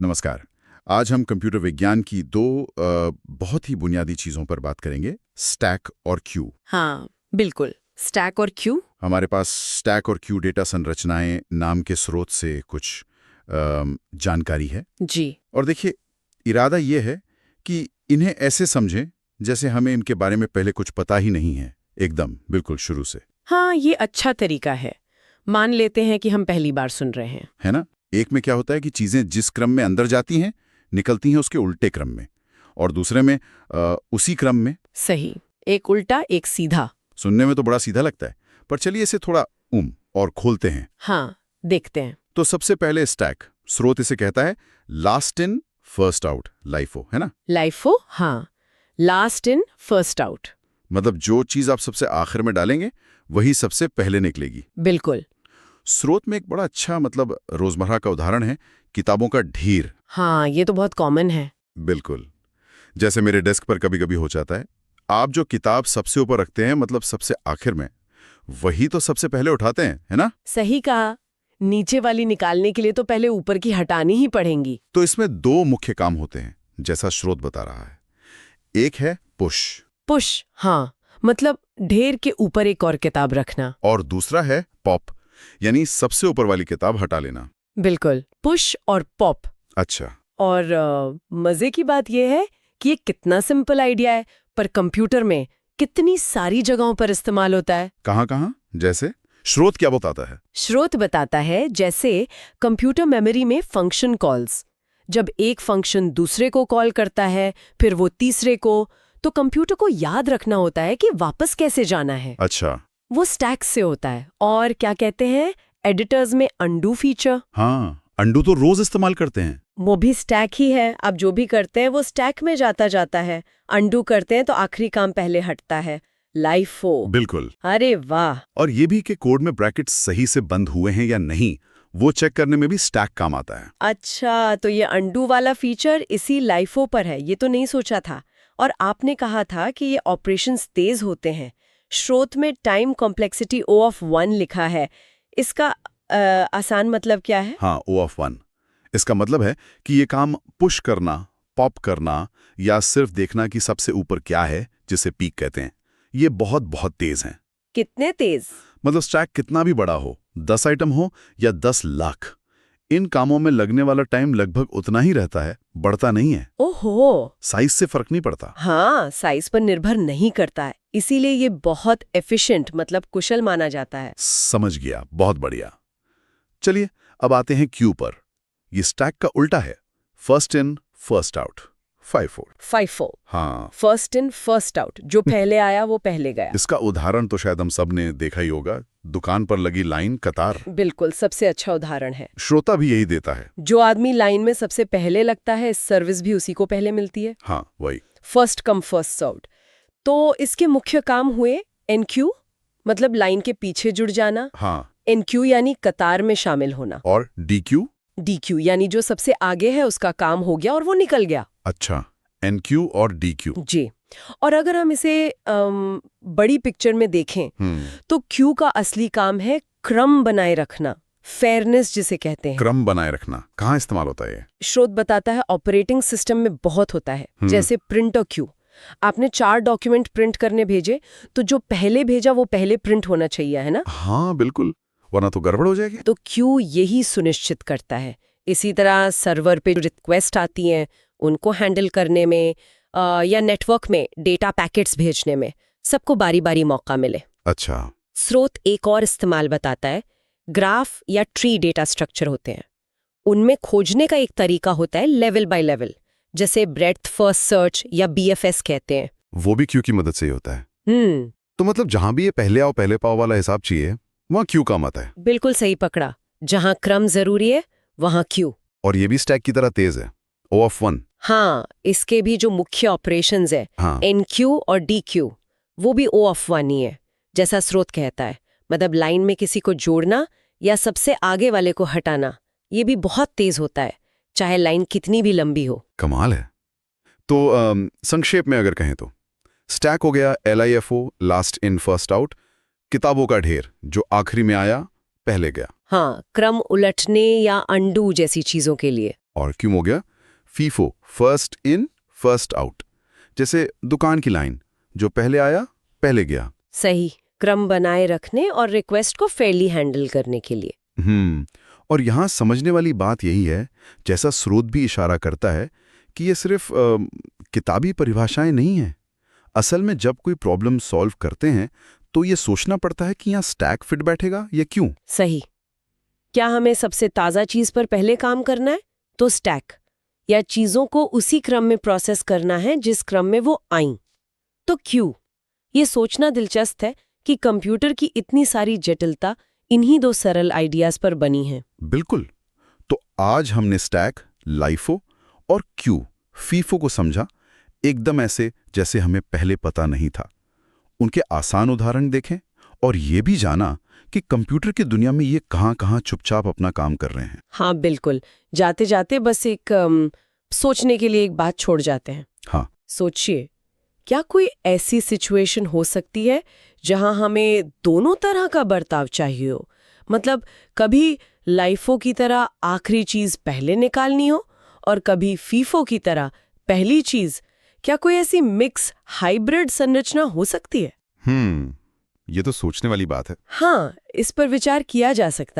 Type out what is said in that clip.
नमस्कार। आज हम कंप्यूटर विज्ञान की दो बहुत ही बुनियादी चीज़ों पर बात करेंगे, स्टैक और क्यू। हाँ, बिल्कुल। स्टैक और क्यू। हमारे पास स्टैक और क्यू डेटा संरचनाएं नाम के स्रोत से कुछ जानकारी है। जी। और देखिए, इरादा ये है कि इन्हें ऐसे समझें जैसे हमें इनके बारे में पहले कुछ पता ही नहीं है, एकदम बिल्कुल शुरू से। हाँ, ये अच्छा तरीका है। मान लेते हैं कि हम पहली बार सुन रहे हैं। है ना? एक में क्या होता है कि चीज़ें जिस क्रम में अंदर जाती हैं, निकलती हैं उसके उल्टे क्रम में, और दूसरे में उसी क्रम में। सही। एक उल्टा, एक सीधा। सुनने में तो बड़ा सीधा लगता है, पर चलिए इसे थोड़ा और खोलते हैं। हाँ, देखते हैं। तो सबसे पहले स्टैक, स्रोत इसे कहता है last in first out, LIFO, है ना? लाइफो, हाँ। Last in first out. मतलब जो चीज़ आप सबसे आखिर में डालेंगे वही सबसे पहले निकलेगी। बिल्कुल। स्रोत में एक बड़ा अच्छा रोजमर्रा का उदाहरण है किताबों का ढेर। हाँ, ये तो बहुत कॉमन है। बिल्कुल, जैसे मेरे डेस्क पर कभी कभी हो जाता है। आप जो किताब सबसे ऊपर रखते हैं, मतलब सबसे आखिर में, वही तो सबसे पहले उठाते हैं, है ना? सही कहा। नीचे वाली निकालने के लिए तो पहले ऊपर की हटानी ही पड़ेंगी। तो इसमें दो मुख्य काम होते हैं, जैसा स्रोत बता रहा है। एक है पुश, पुश, हाँ। मतलब ढेर के ऊपर एक और किताब रखना। और दूसरा है पॉप, यानी सबसे ऊपर वाली किताब हटा लेना। बिल्कुल, पुश और पॉप। अच्छा। और मजे की बात यह है कि ये कितना सिंपल आइडिया है, पर कंप्यूटर में कितनी सारी जगहों पर इस्तेमाल होता है। कहाँ कहाँ? जैसे स्रोत क्या बताता है? स्रोत बताता है, जैसे कंप्यूटर मेमोरी में फंक्शन कॉल्स। जब एक फंक्शन दूसरे को कॉल करता है, फिर वो तीसरे को, तो कंप्यूटर को याद रखना होता है कि वापस कैसे जाना है। अच्छा। वो स्टैक से होता है। और क्या कहते हैं एडिटर्स में, अंडू फीचर। हाँ, अंडू तो रोज इस्तेमाल करते हैं। वो भी स्टैक ही है। आप जो भी करते हैं वो स्टैक में जाता है। अंडू करते हैं तो आखिरी काम पहले हटता है। लाइफो। बिल्कुल। अरे वाह। और ये भी कि कोड में ब्रैकेट्स सही से बंद हुए हैं या नहीं, वो चेक करने में भी स्टैक काम आता है। अच्छा, तो ये अंडू वाला फीचर इसी लाइफो पर है। ये तो नहीं सोचा था। और आपने कहा था कि ये ऑपरेशंस तेज होते हैं। स्रोत में टाइम कॉम्प्लेक्सिटी O(1) लिखा है। इसका आसान मतलब क्या है? हाँ, O(1). इसका मतलब है कि ये काम पुश करना, पॉप करना, या सिर्फ देखना कि सबसे ऊपर क्या है, जिसे पीक कहते हैं, ये बहुत बहुत तेज हैं। कितने तेज? मतलब स्टैक कितना भी बड़ा हो, 10 आइटम हो या 10 लाख, इन कामों में लगने वाला टाइम लगभग उतना ही रहता है, बढ़ता नहीं है। ओहो। साइज से फर्क नहीं पड़ता। हाँ, साइज पर निर्भर नहीं करता है। इसीलिए ये बहुत एफिशिएंट, मतलब कुशल माना जाता है। समझ गया, बहुत बढ़िया। चलिए अब आते हैं क्यू पर। ये स्टैक का उल्टा है, first in first out, FIFO। FIFO। हाँ। First in first out. जो पहले आया वो पहले गया। इसका उदाहरण तो शायद हम सब ने देखा ही होगा, दुकान पर लगी लाइन, कतार। बिल्कुल, सबसे अच्छा उदाहरण है। श्रोता भी यही देता है। जो आदमी लाइन में सबसे पहले लगता है, सर्विस भी उसी को पहले मिलती है। हाँ, वही। First come first served. तो इसके मुख्य काम हुए NQ, मतलब लाइन के पीछे जुड़ जाना। हाँ। NQ यानी कतार में शामिल होना। और DQ? DQ यानी जो सबसे आगे है उसका काम हो गया और वो निकल गया। अच्छा, NQ और DQ। जी। और अगर हम इसे बड़ी पिक्चर में देखें, तो क्यू का असली काम है क्रम बनाए रखना, फेयरनेस जिसे कहते हैं। क्रम बनाए रखना कहाँ इस्तेमाल होता है ये? स्रोत बताता है ऑपरेटिंग सिस्टम में बहुत होता है। जैसे प्रिंट और क्यू। आपने 4 डॉक्यूमेंट प्रिंट करने भेजे, तो जो पहले भेजा वो पहले प्रिंट होना चाहिए, है ना? हाँ बिल्कुल, वरना तो गड़बड़ हो जाएगी। तो क्यू यही सुनिश्चित करता है। इसी तरह सर्वर पे जो रिक्वेस्ट आती हैं उनको हैंडल करने में या नेटवर्क में डेटा पैकेट्स भेजने में, सबको बारी बारी मौका मिले। अच्छा। स्रोत एक और इस्तेमाल बताता है। ग्राफ या ट्री डेटा स्ट्रक्चर होते हैं, उनमें खोजने का एक तरीका होता है लेवल बाय लेवल, जैसे ब्रेड्थ फर्स्ट सर्च या BFS कहते हैं। वो भी क्यू की मदद से ही होता है। तो मतलब जहां भी ये पहले आओ पहले पाओ वाला हिसाब चाहिए, वहां क्यू काम आता है। बिल्कुल सही पकड़ा। जहां क्रम जरूरी है वहां क्यू। और ये भी स्टैक की तरह तेज है, O(1). हाँ, इसके भी जो मुख्य ऑपरेशंस है, हाँ। NQ और DQ, वो भी O(1) ही है, जैसा स्रोत कहता है। मतलब लाइन में किसी को जोड़ना या सबसे आगे वाले को हटाना, ये भी बहुत तेज होता है, चाहे लाइन कितनी भी लंबी हो। कमाल है। तो संक्षेप में अगर कहें तो स्टैक हो गया LIFO, last in first out, किताबों का ढेर जो आखिरी में आया पहले गया। हाँ, क्रम उलटने या अंडू जैसी चीजों के लिए। और क्यों हो गया FIFO, first in first out. जैसे दुकान की लाइन, जो पहले आया पहले गया। सही, क्रम बनाए रखने और रिक्वेस्ट को फेयरली हैंडल करने के लिए। और यहाँ समझने वाली बात यही है, जैसा स्रोत भी इशारा करता है, कि ये सिर्फ किताबी परिभाषाएं नहीं हैं। असल में जब कोई प्रॉब्लम सॉल्व करते हैं तो ये सोचना पड़ता है कि यहाँ स्टैक फिट बैठेगा या क्यों। सही। क्या हमें सबसे ताज़ा चीज़ पर पहले काम करना है तो स्टैक, या चीज़ों को उसी क्रम में प्रोसेस करना है जिस क्रम में वो आईं तो क्यों। ये सोचना दिलचस्प है कि कंप्यूटर की इतनी सारी जटिलता इन्हीं दो सरल आइडियाज पर बनी है। बिल्कुल। तो आज हमने स्टैक, लाइफो और क्यू, फीफो को समझा, एकदम ऐसे जैसे हमें पहले पता नहीं था। उनके आसान उदाहरण देखें और ये भी जाना कि कंप्यूटर की दुनिया में ये कहाँ-कहाँ चुपचाप अपना काम कर रहे हैं। हाँ बिल्कुल। जाते जाते बस एक सोचने के लिए एक बात छोड़ जाते हैं। हाँ। सोचिए, क्या कोई ऐसी सिचुएशन हो सकती है जहां हमें दोनों तरह का बर्ताव चाहिए हो? मतलब कभी लाइफो की तरह आखिरी चीज पहले निकालनी हो और कभी फीफो की तरह पहली चीज। क्या कोई ऐसी मिक्स हाइब्रिड संरचना हो सकती है? ये तो सोचने वाली बात है। हाँ, इस पर विचार किया जा सकता है।